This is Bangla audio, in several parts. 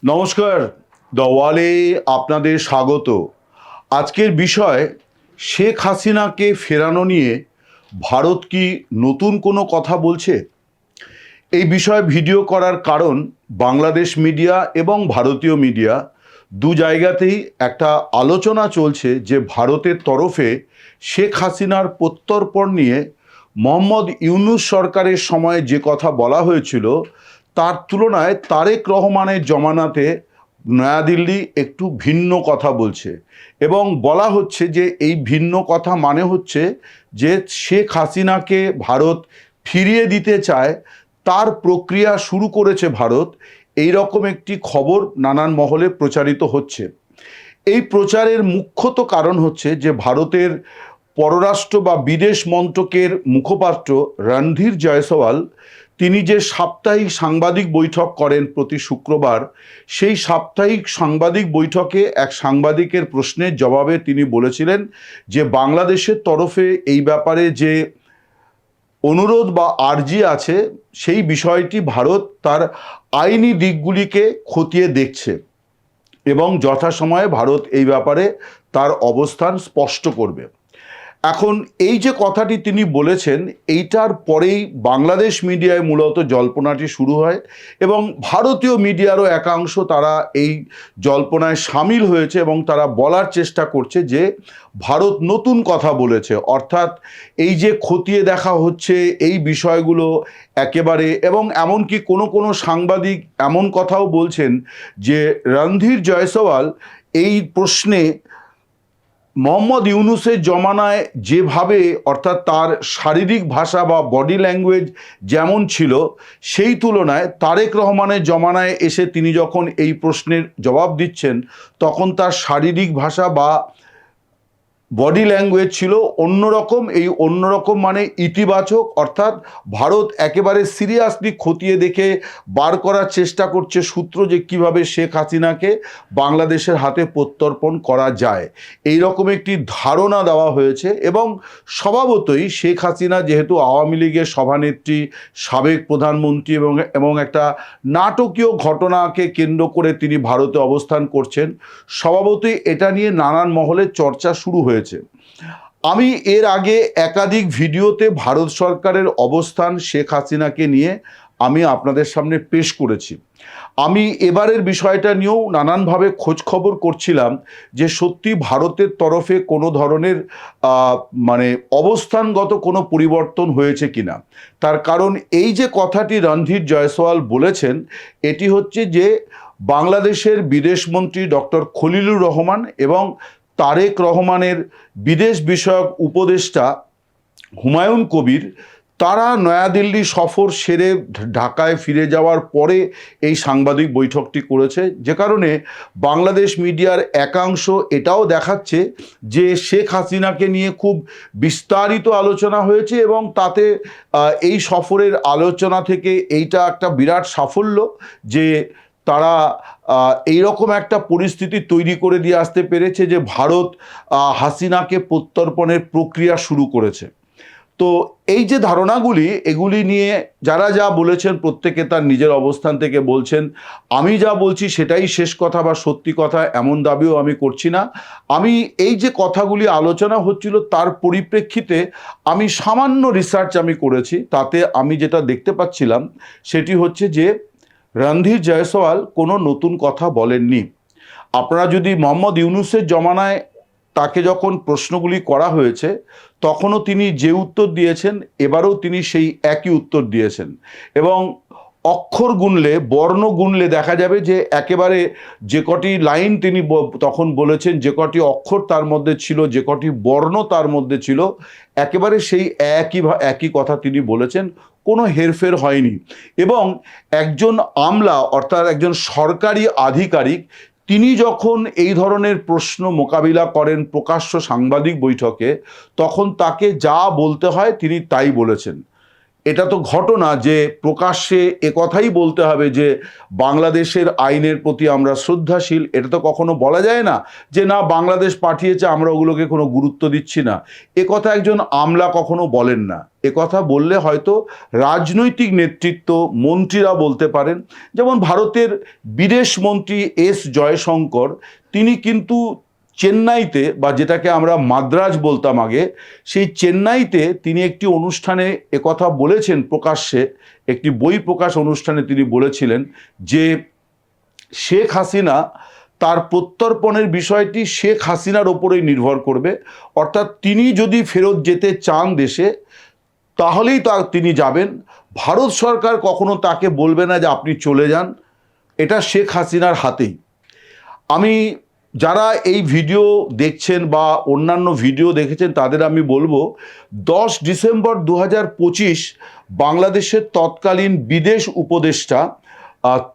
নমস্কার, দ্য ওয়ালে আপনাদের স্বাগত। আজকের বিষয় শেখ হাসিনাকে ফেরানো নিয়ে ভারত কি নতুন কোনো কথা বলছে? এই বিষয়ে ভিডিও করার কারণ বাংলাদেশ মিডিয়া এবং ভারতীয় মিডিয়া দু জায়গাতেই একটা আলোচনা চলছে যে ভারতের তরফে শেখ হাসিনার প্রত্যর্পণ নিয়ে মোহাম্মদ ইউনূস সরকারের সময় যে কথা বলা হয়েছিল তার তুলনায় তারেক রহমানের জমানাতে নয়াদিল্লি একটু ভিন্ন কথা বলছে এবং বলা হচ্ছে যে এই ভিন্ন কথা মানে হচ্ছে যে শেখ হাসিনাকে ভারত ফিরিয়ে দিতে চায়, তার প্রক্রিয়া শুরু করেছে ভারত। এই রকম একটি খবর নানান মহলে প্রচারিত হচ্ছে। এই প্রচারের মুখ্যত কারণ হচ্ছে যে ভারতের পররাষ্ট্র বা বিদেশ মন্ত্রকের মুখপাত্র রণধীর জয়সওয়াল তিনি যে সাপ্তাহিক সাংবাদিক বৈঠক করেন প্রতি শুক্রবার, সেই সাপ্তাহিক সাংবাদিক বৈঠকে এক সাংবাদিকের প্রশ্নের জবাবে তিনি বলেছিলেন যে বাংলাদেশের তরফে এই ব্যাপারে যে অনুরোধ বা আর্জি আছে সেই বিষয়টি ভারত তার আইনি দিকগুলিকে খতিয়ে দেখছে এবং যথাসময়ে ভারত এই ব্যাপারে তার অবস্থান স্পষ্ট করবে। এখন এই যে কথাটি তিনি বলেছেন এইটার পরেই বাংলাদেশ মিডিয়ায় মূলত জল্পনাটি শুরু হয় এবং ভারতীয় মিডিয়ারও একাংশ তারা এই জল্পনায় সামিল হয়েছে এবং তারা বলার চেষ্টা করছে যে ভারত নতুন কথা বলেছে, অর্থাৎ এই যে খতিয়ে দেখা হচ্ছে এই বিষয়গুলো একেবারে, এবং এমনকি কোনো কোনো সাংবাদিক এমন কথাও বলছেন যে রণধীর জয়সওয়াল এই প্রশ্নে মোহাম্মদ ইউনূসের জমানায় যেভাবে, অর্থাৎ তার শারীরিক ভাষা বা বডি ল্যাঙ্গুয়েজ যেমন ছিল সেই তুলনায় তারেক রহমানের জমানায় এসে তিনি যখন এই প্রশ্নের জবাব দিচ্ছেন তখন তার শারীরিক ভাষা বা বডি ল্যাঙ্গুয়েজ ছিল অন্যরকম। এই অন্যরকম মানে ইতিবাচক, অর্থাৎ ভারত একেবারে সিরিয়াসলি খতিয়ে দেখে বার করার চেষ্টা করছে সূত্র যে কিভাবে শেখ হাসিনাকে বাংলাদেশের হাতে প্রত্যর্পণ করা যায়, এই রকম একটি ধারণা দেওয়া হয়েছে। এবং স্বভাবতই শেখ হাসিনা যেহেতু আওয়ামী লীগের সভানেত্রী, সাবেক প্রধানমন্ত্রী এবং একটা নাটকীয় ঘটনাকে কেন্দ্র করে তিনি ভারতে অবস্থান করছেন, স্বভাবতই এটা নিয়ে নানান মহলে চর্চা শুরু হয়েছে। আমি এর আগে একাধিক ভিডিওতে ভারত সরকারের অবস্থান শেখ হাসিনাকে নিয়ে আমি আপনাদের সামনে পেশ করেছি। আমি এবারের বিষয়টা নিয়েও নানানভাবে খোঁজ খবর করছিলাম যে সত্যি ভারতের তরফে কোনো ধরনের মানে অবস্থানগত কোনো পরিবর্তন হয়েছে কিনা। তার কারণ এই যে কথাটি রণধীর জয়সওয়াল বলেছেন এটি হচ্ছে যে বাংলাদেশের বিদেশমন্ত্রী ডক্টর খলিলুর রহমান এবং তারেক রহমানের বিদেশ বিষয়ক উপদেষ্টা হুমায়ুন কবির তারা নয়াদিল্লি সফর সেরে ঢাকায় ফিরে যাওয়ার পরে এই সাংবাদিক বৈঠকটি করেছে, যে কারণে বাংলাদেশ মিডিয়ার একাংশ এটাও দেখাচ্ছে যে শেখ হাসিনাকে নিয়ে খুব বিস্তারিত আলোচনা হয়েছে এবং তাতে এই সফরের আলোচনা থেকে এইটা একটা বিরাট সাফল্য যে তারা এইরকম একটা পরিস্থিতি তৈরি করে দিয়ে আসতে পেরেছে যে ভারত হাসিনাকে প্রত্যর্পণের প্রক্রিয়া শুরু করেছে। তো এই যে ধারণাগুলি, এগুলি নিয়ে যারা যা বলেছেন প্রত্যেকে তার নিজের অবস্থান থেকে বলছেন। আমি যা বলছি সেটাই শেষ কথা বা সত্যি কথা এমন দাবিও আমি করছি না। আমি এই যে কথাগুলি আলোচনা হচ্ছিল তার পরিপ্রেক্ষিতে আমি সামান্য রিসার্চ আমি করেছি, তাতে আমি যেটা দেখতে পাচ্ছিলাম সেটি হচ্ছে যে রণধীর জয়সওয়াল কোনো নতুন কথা বলেননি। আপনারা যদি মোহাম্মদ ইউনূসের জমানায় তাকে যখন প্রশ্নগুলি করা হয়েছে তখনও তিনি যে উত্তর দিয়েছেন এবারেও তিনি সেই একই উত্তর দিয়েছেন এবং অক্ষর গুনলে, বর্ণ গুনলে দেখা যাবে যে একেবারে যে কটি লাইন তিনি তখন বলেছেন, যে কটি অক্ষর তার মধ্যে ছিল, যে কটি বর্ণ তার মধ্যে ছিল, একেবারে সেই একই কথা তিনি বলেছেন, কোনো হেরফের হয়নি। এবং একজন আমলা অর্থাৎ একজন সরকারি আধিকারিক তিনি যখন এই ধরনের প্রশ্ন মোকাবিলা করেন প্রকাশ্য সাংবাদিক বৈঠকে তখন তাকে যা বলতে হয় তিনি তাই বলেছেন। এটা তো ঘটনা যে প্রকাশ্যে একথাই বলতে হবে যে বাংলাদেশের আইনের প্রতি আমরা শ্রদ্ধাশীল। এটা তো কখনো বলা যায় না যে না বাংলাদেশ পাঠিয়েছে আমরা ওগুলোকে কোনো গুরুত্ব দিচ্ছি না। একথা একজন আমলা কখনো বলেন না। একথা বললে হয়তো রাজনৈতিক নেতৃত্ব, মন্ত্রীরা বলতে পারেন। যেমন ভারতের বিদেশ মন্ত্রী এস জয়শঙ্কর, তিনি কিন্তু চেন্নাইতে, বা যেটাকে আমরা মাদ্রাজ বলতাম আগে, সেই চেন্নাইতে তিনি একটি অনুষ্ঠানে একথা বলেছেন প্রকাশ্যে, একটি বই প্রকাশ অনুষ্ঠানে তিনি বলেছিলেন যে শেখ হাসিনা, তার প্রত্যর্পণের বিষয়টি শেখ হাসিনার ওপরেই নির্ভর করবে। অর্থাৎ তিনি যদি ফেরত যেতে চান দেশে, তাহলেই তিনি যাবেন। ভারত সরকার কখনো তাকে বলবে না যে আপনি চলে যান। এটা শেখ হাসিনার হাতেই। আমি যারা এই ভিডিও দেখছেন বা অন্যান্য ভিডিও দেখেছেন তাদের আমি বলবো, 10 ডিসেম্বর 2025 বাংলাদেশের তৎকালীন বিদেশ উপদেষ্টা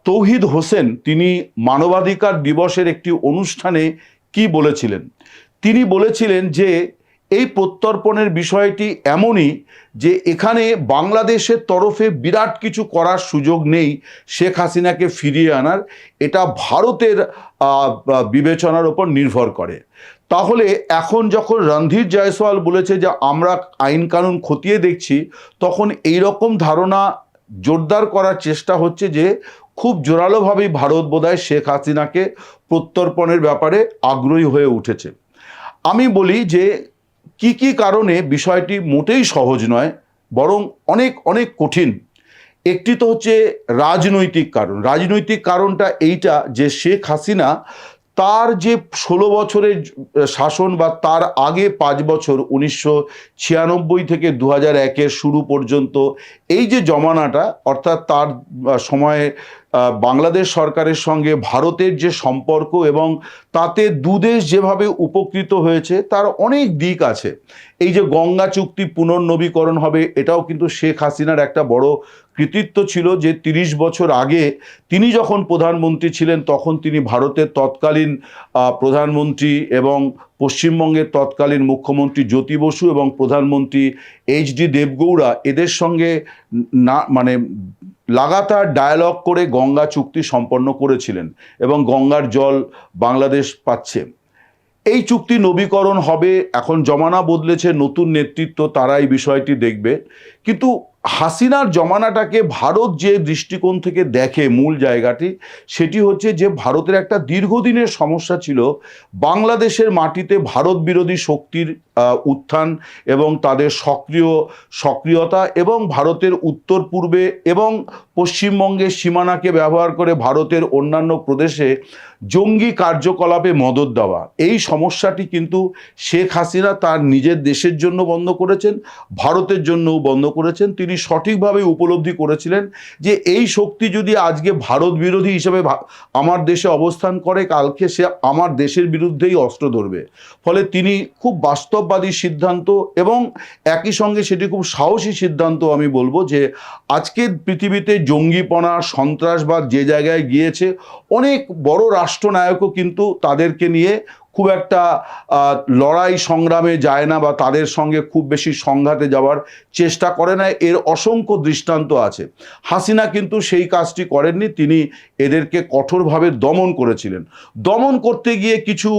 তৌহিদ হোসেন, তিনি মানবাধিকার দিবসের একটি অনুষ্ঠানে কি বলেছিলেন? তিনি বলেছিলেন যে এই প্রত্যর্পণের বিষয়টি এমনই যে এখানে বাংলাদেশের তরফে বিরাট কিছু করার সুযোগ নেই শেখ হাসিনাকে ফিরিয়ে আনার। এটা ভারতের বিবেচনার উপর নির্ভর করে। তাহলে এখন যখন রণধীর জয়সওয়াল বলেছে যে আমরা আইন কানুন খতিয়ে দেখছি, তখন এই রকম ধারণা জোরদার করার চেষ্টা হচ্ছে যে খুব জোরালোভাবেই ভারত বোধহয় শেখ হাসিনাকে প্রত্যর্পণের ব্যাপারে আগ্রহী হয়ে উঠেছে। আমি বলি যে কি কি কারণে বিষয়টি মোটেই সহজ নয়, বরং অনেক অনেক কঠিন। একটি তো হচ্ছে রাজনৈতিক কারণ। রাজনৈতিক কারণটা এইটা যে শেখ হাসিনা তার যে 16 বছরের শাসন, বা তার আগে 5 বছর 1996 থেকে 2001-এর শুরু পর্যন্ত এই যে জমানাটা, অর্থাৎ তার সময়ে বাংলাদেশ সরকারের সঙ্গে ভারতের যে সম্পর্ক এবং তাতে দুদেশ যেভাবে উপকৃত হয়েছে তার অনেক দিক আছে। এই যে গঙ্গা চুক্তি পুনর্নবীকরণ হবে, এটাও কিন্তু শেখ হাসিনার একটা বড় কৃতিত্ব ছিল যে 30 বছর আগে তিনি যখন প্রধানমন্ত্রী ছিলেন তখন তিনি ভারতের তৎকালীন প্রধানমন্ত্রী এবং পশ্চিমবঙ্গের তৎকালীন মুখ্যমন্ত্রী জ্যোতি বসু এবং প্রধানমন্ত্রী এইচ.ডি. দেবগৌড়া, এদের সঙ্গে না মানে লাগাতার ডায়ালগ করে গঙ্গা চুক্তি সম্পন্ন করেছিলেন এবং গঙ্গার জল বাংলাদেশ পাচ্ছে। এই চুক্তি নবীকরণ হবে। এখন জমানা বদলেছে, নতুন নেতৃত্ব, তারা এই বিষয়টি দেখবে। কিন্তু হাসিনার জমানাটাকে ভারত যে দৃষ্টিকোণ থেকে দেখে, মূল জায়গাটি সেটি হচ্ছে যে ভারতের একটা দীর্ঘদিনের সমস্যা ছিল বাংলাদেশের মাটিতে ভারত বিরোধী শক্তির উত্থান এবং তাদের সক্রিয়তা, এবং ভারতের উত্তর পূর্বে এবং পশ্চিমবঙ্গের সীমানাকে ব্যবহার করে ভারতের অন্যান্য প্রদেশে জঙ্গি কার্যকলাপে মদদ দেওয়া। এই সমস্যাটি কিন্তু শেখ হাসিনা তার নিজের দেশের জন্য বন্ধ করেছেন, ভারতের জন্যও বন্ধ করেছেন। তিনি সঠিকভাবে উপলব্ধি করেছিলেন যে এই শক্তি যদি আজকে ভারত বিরোধী হিসেবে আমার দেশে অবস্থান করে, কালকে সে আমার দেশের বিরুদ্ধেই অস্ত্র ধরবে। ফলে তিনি খুব বাস্তববাদী সিদ্ধান্ত, এবং একই সঙ্গে সেটি খুব সাহসী সিদ্ধান্ত আমি বলবো, যে আজকের পৃথিবীতে জঙ্গিপনা, সন্ত্রাসবাদ যে জায়গায় গিয়েছে, অনেক বড় রাষ্ট্রনায়কও কিন্তু তাদেরকে নিয়ে খুব একটা লড়াই সংগ্রামে যায় না, বা তাদের সঙ্গে খুব বেশি সংঘাতে যাওয়ার চেষ্টা করে না। এর অসংখ্য দৃষ্টান্ত আছে। হাসিনা কিন্তু সেই কাজটি করেননি। তিনি এদেরকে কঠোরভাবে দমন করেছিলেন। দমন করতে গিয়ে কিছু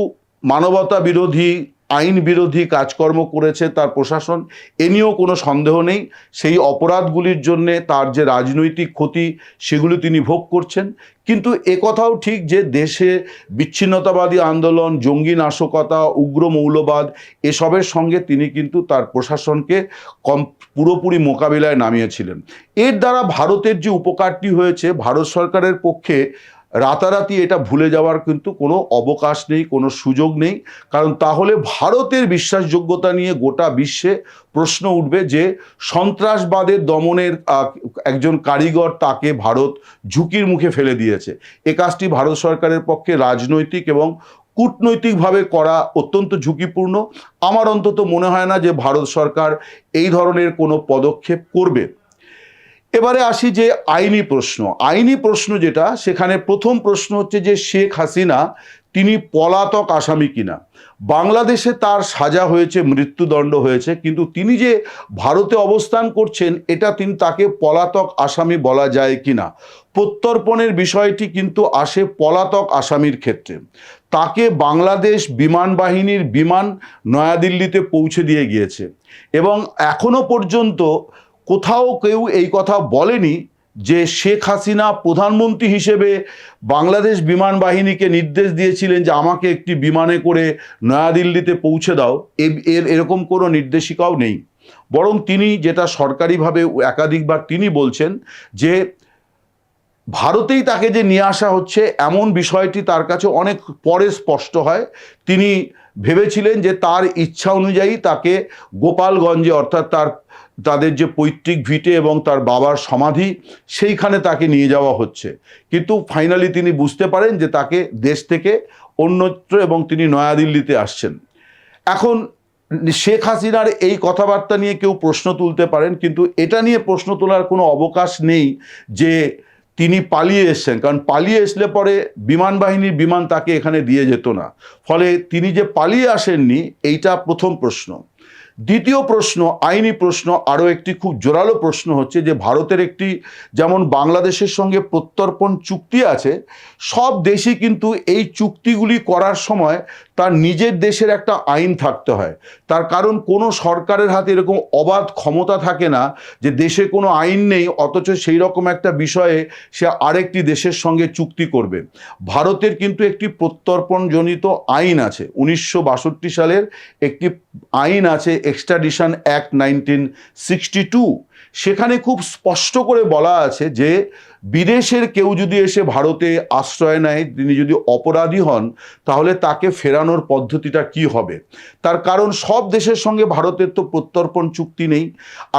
মানবতা বিরোধী, আইন বিরোধী কাজকর্ম করেছে তার প্রশাসন, এ নিয়েও কোনো সন্দেহ নেই। সেই অপরাধগুলির জন্যে তার যে রাজনৈতিক ক্ষতি সেগুলো তিনি ভোগ করছেন। কিন্তু একথাও ঠিক যে দেশে বিচ্ছিন্নতাবাদী আন্দোলন, জঙ্গি নাশকতা, উগ্র মৌলবাদ, এসবের সঙ্গে তিনি কিন্তু তার প্রশাসনকে পুরোপুরি মোকাবিলায় নামিয়েছিলেন। এর দ্বারা ভারতের যে উপকারটি হয়েছে, ভারত সরকারের পক্ষে রাতারাতি এটা ভুলে যাওয়ার কিন্তু কোনো অবকাশ নেই, কোনো সুযোগ নেই। কারণ তাহলে ভারতের বিশ্বাসযোগ্যতা নিয়ে গোটা বিশ্বে প্রশ্ন উঠবে যে সন্ত্রাসবাদের দমনের একজন কারিগর, তাকে ভারত ঝুঁকির মুখে ফেলে দিয়েছে। এ কাজটি ভারত সরকারের পক্ষে রাজনৈতিক এবং কূটনৈতিকভাবে করা অত্যন্ত ঝুঁকিপূর্ণ। আমার অন্তত মনে হয় না যে ভারত সরকার এই ধরনের কোনো পদক্ষেপ করবে। এবারে আসি যে আইনি প্রশ্ন। আইনি প্রশ্ন যেটা, সেখানে প্রথম প্রশ্ন হচ্ছে যে শেখ হাসিনা তিনি পলাতক আসামি কিনা। বাংলাদেশে তার সাজা হয়েছে, মৃত্যুদণ্ড হয়েছে, কিন্তু তিনি যে ভারতে অবস্থান করছেন এটা তাকে পলাতক আসামি বলা যায় কিনা। প্রত্যর্পণের বিষয়টি কিন্তু আসে পলাতক আসামির ক্ষেত্রে। তাকে বাংলাদেশ বিমান বাহিনীর বিমান নয়াদিল্লিতে পৌঁছে দিয়ে গিয়েছে এবং এখনো পর্যন্ত কোথাও কেউ এই কথা বলেনি যে শেখ হাসিনা প্রধানমন্ত্রী হিসেবে বাংলাদেশ বিমান বাহিনীকে নির্দেশ দিয়েছিলেন যে আমাকে একটি বিমানে করে নয়াদিল্লিতে পৌঁছে দাও। এরকম কোনো নির্দেশিকাও নেই। বরং তিনি যেটা সরকারিভাবে একাধিকবার তিনি বলছেন যে ভারতেই তাকে যে নিয়ে আসা হচ্ছে এমন বিষয়টি তার কাছে অনেক পরে স্পষ্ট হয়। তিনি ভেবেছিলেন যে তার ইচ্ছা অনুযায়ী তাকে গোপালগঞ্জে, অর্থাৎ তাদের যে পৈতৃক ভিটে এবং তার বাবার সমাধি, সেইখানে তাকে নিয়ে যাওয়া হচ্ছে। কিন্তু ফাইনালি তিনি বুঝতে পারেন যে তাকে দেশ থেকে অন্যত্র এবং তিনি নয়াদিল্লিতে আসছেন। এখন শেখ হাসিনার এই কথাবার্তা নিয়ে কেউ প্রশ্ন তুলতে পারেন, কিন্তু এটা নিয়ে প্রশ্ন তোলার কোনো অবকাশ নেই যে তিনি পালিয়ে এসছেন, কারণ পালিয়ে আসলে পরে বিমান বাহিনীর বিমান তাকে এখানে দিয়ে যেত না। ফলে তিনি যে পালিয়ে আসেননি এইটা প্রথম প্রশ্ন। দ্বিতীয় প্রশ্ন, আইনি প্রশ্ন, আরও একটি খুব জোরালো প্রশ্ন হচ্ছে যে ভারতের একটি, যেমন বাংলাদেশের সঙ্গে প্রত্যর্পণ চুক্তি আছে, সব দেশই কিন্তু এই চুক্তিগুলি করার সময় তার নিজের দেশের একটা আইন থাকতে হয়। তার কারণ কোনো সরকারের হাতে এরকম অবাধ ক্ষমতা থাকে না যে দেশে কোনো আইন নেই অথচ সেই রকম একটা বিষয়ে সে আরেকটি দেশের সঙ্গে চুক্তি করবে। ভারতের কিন্তু একটি প্রত্যর্পণজনিত আইন আছে, 1962 সালের একটি আইন আছে, এক্সট্রাডিশন অ্যাক্ট 1962। সেখানে খুব স্পষ্ট করে বলা আছে যে বিদেশের কেউ যদি এসে ভারতে আশ্রয় নেয়, তিনি যদি অপরাধী হন, তাহলে তাকে ফেরানোর পদ্ধতিটা কি হবে। তার কারণ সব দেশের সঙ্গে ভারতের তো প্রত্যর্পণ চুক্তি নেই,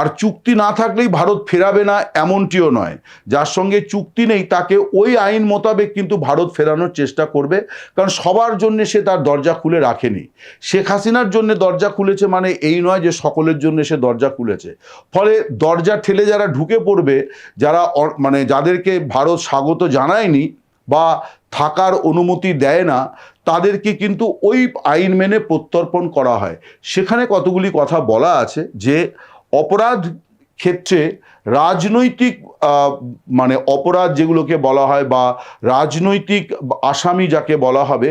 আর চুক্তি না থাকলেই ভারত ফেরাবে না এমনটিও নয়। যার সঙ্গে চুক্তি নেই তাকে ওই আইন মোতাবেক কিন্তু ভারত ফেরানোর চেষ্টা করবে, কারণ সবার জন্য সে তার দরজা খুলে রাখেনি। শেখ হাসিনার জন্য দরজা খুলেছে মানে এই নয় যে সকলের জন্য সে দরজা খুলেছে। ফলে দরজা ঠেলে যারা ঢুকে পড়বে, যারা মানে যাদেরকে ভারত স্বাগত জানায়নি বা থাকার অনুমতি দেয় না, তাদেরকে কিন্তু ওই আইন মেনে প্রত্যর্পণ করা হয়। সেখানে কতগুলি কথা বলা আছে যে অপরাধ ক্ষেত্রে রাজনৈতিক মানে অপরাধ যেগুলোকে বলা হয় বা রাজনৈতিক আসামি যাকে বলা হবে,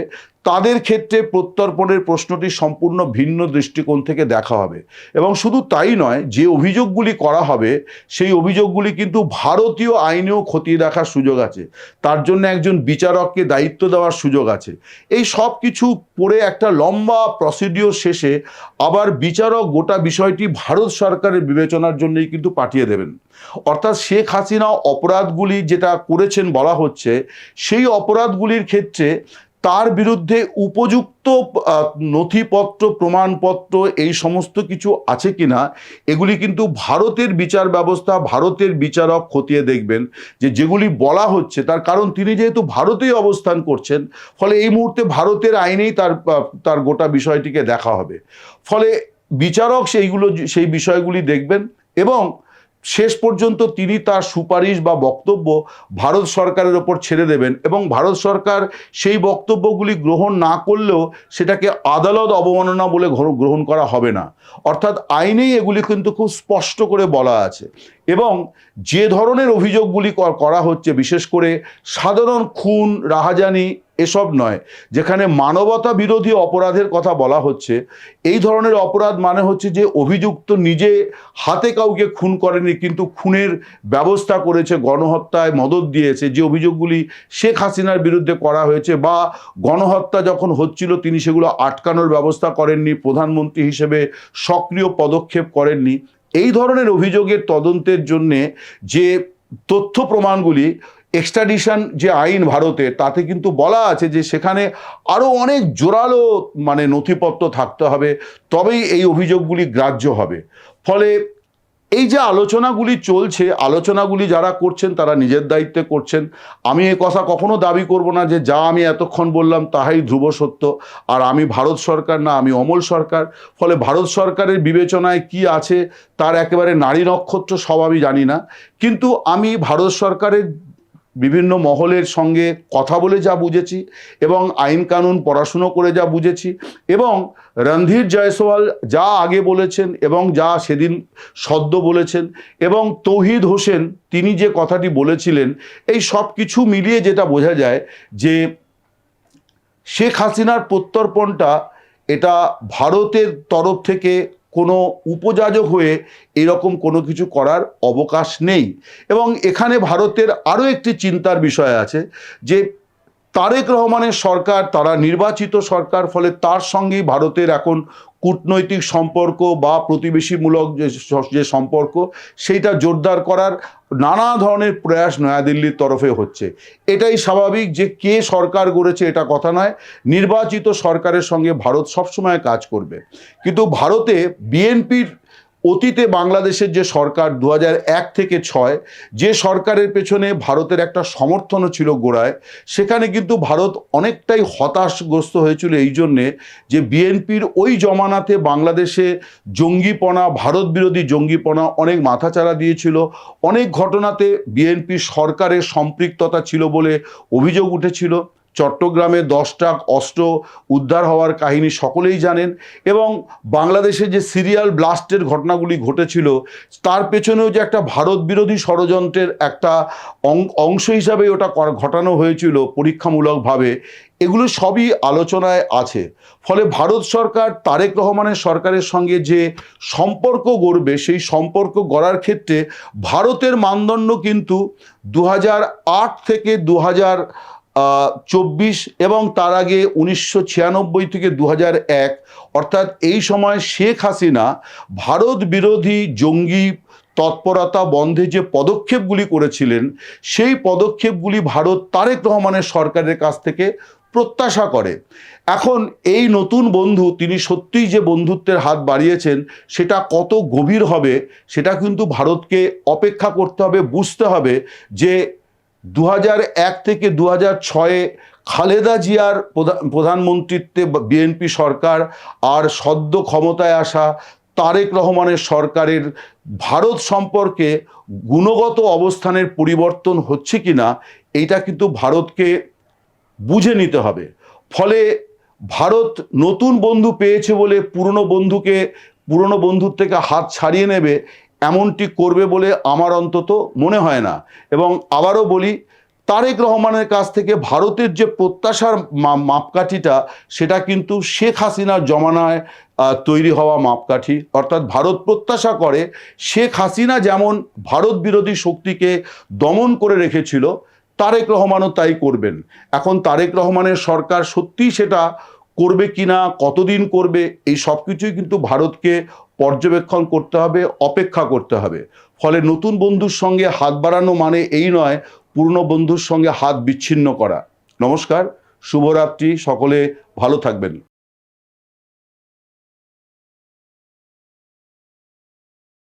তাদের ক্ষেত্রে প্রত্যর্পণের প্রশ্নটি সম্পূর্ণ ভিন্ন দৃষ্টিকোণ থেকে দেখা হবে। এবং শুধু তাই নয়, যে অভিযোগগুলি করা হবে সেই অভিযোগগুলি কিন্তু ভারতীয় আইনেও খতিয়ে দেখার সুযোগ আছে, তার জন্য একজন বিচারককে দায়িত্ব দেওয়ার সুযোগ আছে। এই সব কিছু পড়ে একটা লম্বা প্রসিডিওর শেষে আবার বিচারক গোটা বিষয়টি ভারত সরকারের বিবেচনার জন্যই কিন্তু পাঠিয়ে দেবেন। অর্থাৎ শেখ হাসিনা অপরাধগুলি যেটা করেছেন বলা হচ্ছে, সেই অপরাধগুলির ক্ষেত্রে তার বিরুদ্ধে উপযুক্ত নথিপত্র, প্রমাণপত্র এই সমস্ত কিছু আছে কিনা, এগুলি কিন্তু ভারতের বিচার ব্যবস্থা, ভারতের বিচারক খতিয়ে দেখবেন যে যেগুলি বলা হচ্ছে। তার কারণ তিনি যেহেতু ভারতেই অবস্থান করছেন, ফলে এই মুহূর্তে ভারতের আইনেই তার গোটা বিষয়টিকে দেখা হবে। ফলে বিচারক সেই বিষয়গুলি দেখবেন এবং শেষ পর্যন্ত তিনি তার সুপারিশ বা বক্তব্য ভারত সরকারের ওপর ছেড়ে দেবেন, এবং ভারত সরকার সেই বক্তব্যগুলি গ্রহণ না করলেও সেটাকে আদালত অবমাননা বলে গ্রহণ করা হবে না। অর্থাৎ আইনেই এগুলি কিন্তু খুব স্পষ্ট করে বলা আছে। এবং যে ধরনের অভিযোগগুলি করা হচ্ছে, বিশেষ করে সাধারণ খুন, রাহাজানি এসব নয়, যেখানে মানবতা বিরোধী অপরাধের কথা বলা হচ্ছে, এই ধরনের অপরাধ মানে হচ্ছে যে অভিযুক্ত নিজে হাতে কাউকে খুন করেনি কিন্তু খুনের ব্যবস্থা করেছে, গণহত্যায় মদদ দিয়েছে, যে অভিযোগগুলি শেখ হাসিনার বিরুদ্ধে করা হয়েছে, বা গণহত্যা যখন হচ্ছিল তিনি সেগুলো আটকানোর ব্যবস্থা করেননি, প্রধানমন্ত্রী হিসেবে সক্রিয় পদক্ষেপ করেননি। এই ধরনের অভিযোগের তদন্তের জন্যে যে তথ্য প্রমাণগুলি, এক্সট্রাডিশন যে আইন ভারতের, তাতে কিন্তু বলা আছে যে সেখানে আরও অনেক জোরালো মানে নথিপত্র থাকতে হবে, তবেই এই অভিযোগগুলি গ্রাহ্য হবে। ফলে এই যে আলোচনাগুলি চলছে, আলোচনাগুলি যারা করছেন তারা নিজের দায়িত্বে করছেন। আমি এ কথা কখনো দাবি করব না যে যা আমি এতক্ষণ বললাম তাহাই ধ্রুব সত্য, আর আমি ভারত সরকার না, আমি অমল সরকার। ফলে ভারত সরকারের বিবেচনায় কি আছে তার একেবারে নারী নক্ষত্র সব আমি জানি না, কিন্তু আমি ভারত সরকারের বিভিন্ন মহলের সঙ্গে কথা বলে যা বুঝেছি এবং আইন কানুন পড়াশুনো করে যা বুঝেছি এবং রণধীর জয়সওয়াল যা আগে বলেছেন এবং যা সেদিন সদ্য বলেছেন এবং তৌহিদ হোসেন তিনি যে কথাটি বলেছিলেন, এই সব কিছু মিলিয়ে যেটা বোঝা যায় যে শেখ হাসিনার প্রত্যর্পণটা এটা ভারতের তরফ থেকে কোনো উপযাজক হয়ে এরকম কোনো কিছু করার অবকাশ নেই। এবং এখানে ভারতের আরও একটি চিন্তার বিষয় আছে যে তারেক রহমানের সরকার, তারা নির্বাচিত সরকার, ফলে তার সঙ্গেই ভারতের এখন কূটনৈতিক সম্পর্ক বা প্রতিবেশীমূলক যে সম্পর্ক সেইটা জোরদার করার নানা ধরনের প্রয়াস নয়াদিল্লির তরফে হচ্ছে। এটাই স্বাভাবিক যে কে সরকার গড়েছে এটা কথা নয়, নির্বাচিত সরকারের সঙ্গে ভারত সবসময় কাজ করবে। কিন্তু ভারতে বিএনপির অতীতে বাংলাদেশের যে সরকার 2001 থেকে 6 যে সরকারের পেছনে ভারতের একটা সমর্থনও ছিল গোড়ায়, সেখানে কিন্তু ভারত অনেকটাই হতাশগ্রস্ত হয়েছিল এই জন্যে যে বিএনপির ওই জমানাতে বাংলাদেশে জঙ্গিপনা, ভারত বিরোধী জঙ্গিপনা অনেক মাথাচাড়া দিয়েছিল। অনেক ঘটনাতে বিএনপি সরকারের সম্পৃক্ততা ছিল বলে অভিযোগ উঠেছিল। চট্টগ্রামে 10টা অস্ত্র উদ্ধার হওয়ার কাহিনী সকলেই জানেন এবং বাংলাদেশে যে সিরিয়াল ব্লাস্টের ঘটনাগুলি ঘটেছিল তার পেছনেও যে একটা ভারত বিরোধী ষড়যন্ত্রের একটা অংশ হিসাবে ওটা ঘটানো হয়েছিল পরীক্ষামূলকভাবে, এগুলো সবই আলোচনায় আছে। ফলে ভারত সরকার তারেক রহমানের সরকারের সঙ্গে যে সম্পর্ক গড়বে সেই সম্পর্ক গড়ার ক্ষেত্রে ভারতের মানদণ্ড কিন্তু 2008 থেকে 2024 এবং তার আগে 1996 থেকে 2001, অর্থাৎ এই সময় শেখ হাসিনা ভারত বিরোধী জঙ্গি তৎপরতা বন্ধে যে পদক্ষেপগুলি করেছিলেন সেই পদক্ষেপগুলি ভারত তারেক রহমানের সরকারের কাছ থেকে প্রত্যাশা করে। এখন এই নতুন বন্ধু তিনি সত্যিই যে বন্ধুত্বের হাত বাড়িয়েছেন সেটা কত গভীর হবে সেটা কিন্তু ভারতকে অপেক্ষা করতে হবে, বুঝতে হবে যে 2001 থেকে 2006 খালেদা জিয়ার প্রধানমন্ত্রিত্বে বিএনপি সরকার আর সদ্য ক্ষমতায় আসা তারেক রহমানের সরকারের ভারত সম্পর্কে গুণগত অবস্থানের পরিবর্তন হচ্ছে কিনা এইটা কিন্তু ভারতকে বুঝে নিতে হবে। ফলে ভারত নতুন বন্ধু পেয়েছে বলে পুরনো বন্ধুর থেকে হাত ছাড়িয়ে নেবে এমনটি করবে বলে আমার অন্তত মনে হয় না। এবং আবারও বলি, তারেক রহমানের কাছ থেকে ভারতের যে প্রত্যাশার মাপকাঠিটা সেটা কিন্তু শেখ হাসিনার জমানায় তৈরি হওয়া মাপকাঠি। অর্থাৎ ভারত প্রত্যাশা করে শেখ হাসিনা যেমন ভারত বিরোধী শক্তিকে দমন করে রেখেছিল তারেক রহমানও তাই করবেন। এখন তারেক রহমানের সরকার সত্যিই সেটা করবে কিনা, কতদিন করবে, এই সব কিছুই কিন্তু ভারতকে পর্যবেক্ষণ করতে হবে, অপেক্ষা করতে হবে। ফলে নতুন বন্ধুর সঙ্গে হাত বাড়ানো মানে এই নয় পুরনো বন্ধুর সঙ্গে হাত বিচ্ছিন্ন করা। নমস্কার, শুভরাত্রি, সকলে ভালো থাকবেন।